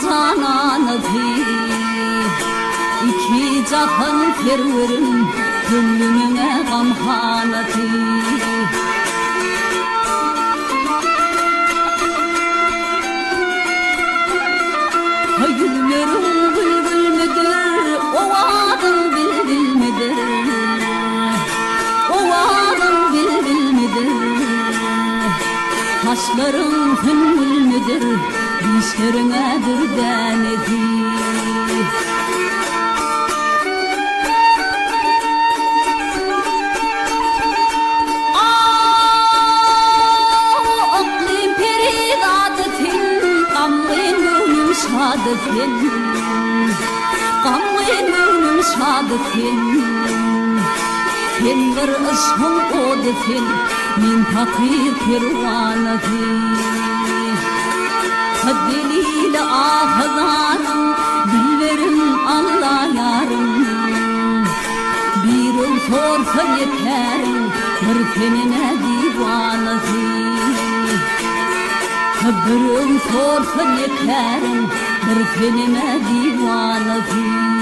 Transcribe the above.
cananıdı. İki cahan perverim gönlümüne gamhanadı. Güllerim bülbül müdür, ovadım bülbül müdür, ovadım bülbül müdür. Kaşlarım hümmül müdür, dişlerine dürden edir. Şadıkın, gamlıyım şadıkın. Sen bir ışın odıkın, min takir kervanıkın. Delil ahzanım, dilverim Allah yarım. Bir yıl sorsa yeterim, bir tenine divanıkın. Bir yıl sorsa yeterim, bir tenime divanıkın.